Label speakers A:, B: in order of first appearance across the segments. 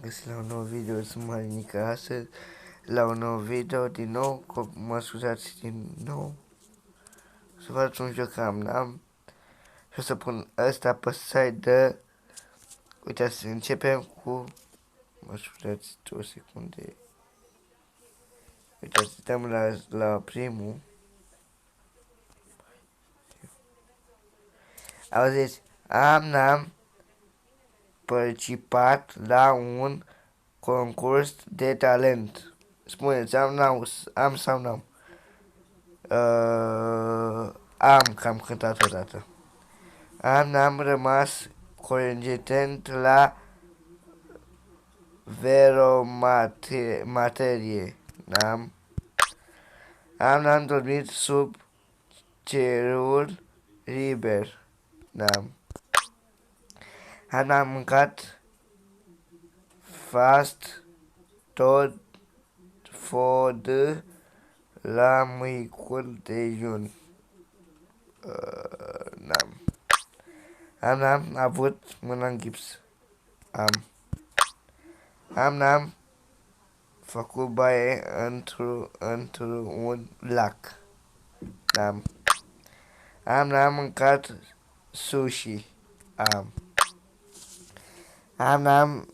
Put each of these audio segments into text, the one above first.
A: găsit la un nou video, sunt Marinica astăzi, la un nou video, din nou, mă scuzați din nou, să fac un joc am și o să pun ăsta pe site de, uite, să începem cu, mă scuzați 2 secunde, uite, să dăm la primul, auziți, am participat la un concurs de talent. Spuneți, am sau n-am? Am, că am cântat odată. N-am rămas coincident la veromaterie. N-am dormit sub cerul liber. N-am mâncat fast tot fod la micul dejun. N-am avut mâna în gips. N-am făcut baie într-un lac. N-am mâncat sushi. N-am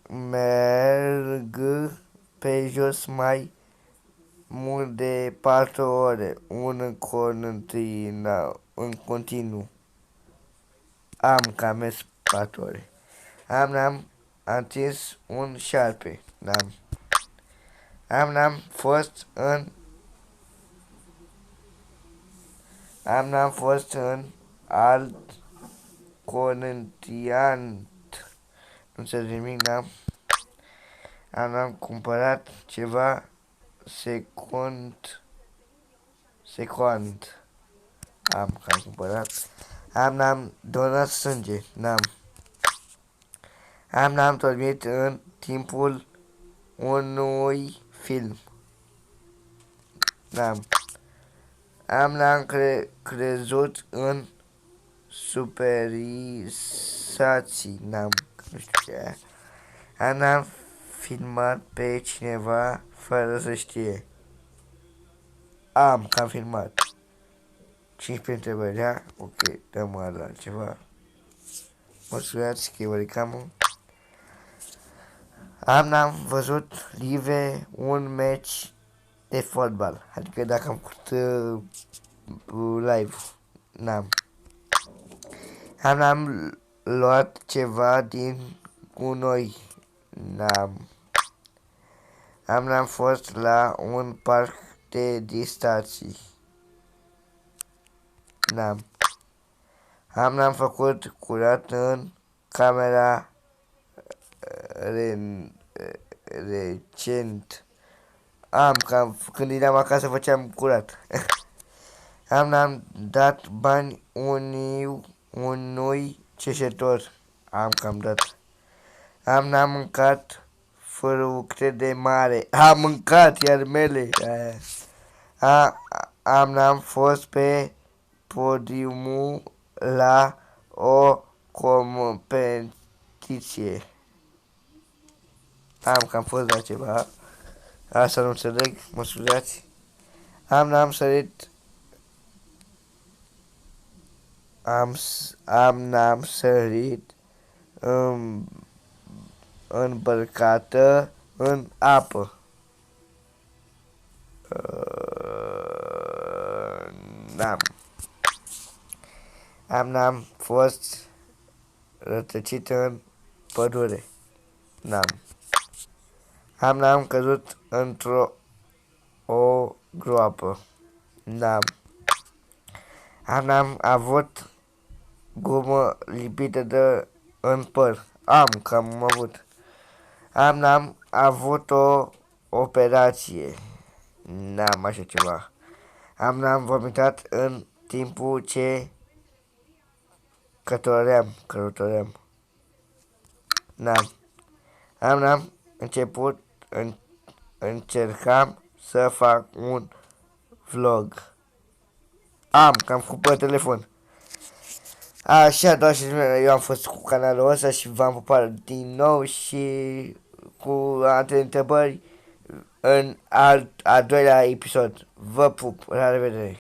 A: merg pe jos mai mult de 4 ore, în continuu. Că am mers 4 ore. N-am atins un șarpe. N-am fost în alt continent. Nu se nimic, N-am cumpărat ceva secund. Că am cumpărat. N-am donat sânge. N-am dormit în timpul unui film. N-am crezut în superisații. Nu știu ce e. N-am filmat pe cineva fără să știe. Că am filmat. 15 întrebări, da? Ok, dăm la ceva. Mă scuzați că e oricamul. N-am văzut live un meci de fotbal. Adică dacă am făcut live. N-am luat ceva din gunoi. N-am fost la un parc de distracții. N-am făcut curat în camera recent. Când eram acasă făceam curat. N-am dat bani unui cerșetor. Că am dat. N-am mâncat fructe de mare. Am mâncat, iar mele. N-am fost pe podiumul la o competiție. Că am fost la ceva. Asta nu înțeleg, mă scuzați. N-am sărit. N-am sărit îmbrăcată în apă. N-am fost rătăcit în pădure. N-am căzut într-o groapă. N-am avut gumă lipită în păr. Că am avut. N-am avut o operație. N-am așa ceva. N-am vomitat în timpul ce călătoream. N-am încercam să fac un vlog. Că am făcut pe telefon. Așa, doar și eu am fost cu canalul ăsta și v-am pupat din nou și cu alte întrebări în al doilea episod. Vă pup, la revedere!